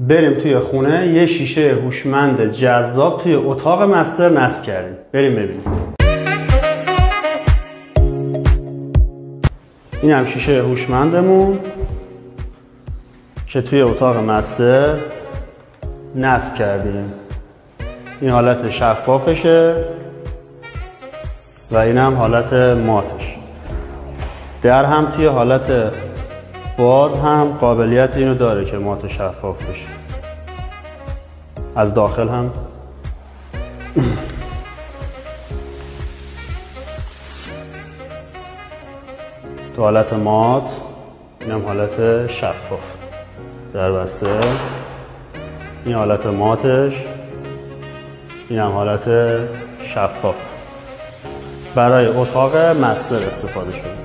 بریم توی خونه یه شیشه هوشمند جذاب توی اتاق مستر نصب کردیم. بریم ببینیم. این هم شیشه هوشمندمون که توی اتاق مستر نصب کردیم. این حالت شفافشه و این هم حالت ماتش. در هم توی حالت باز هم قابلیت اینو داره که مات شفاف بشه. از داخل هم تو حالت مات، این هم حالت شفاف. در بسته این حالت ماتش، این هم حالت شفاف. برای اتاق مستر استفاده شده.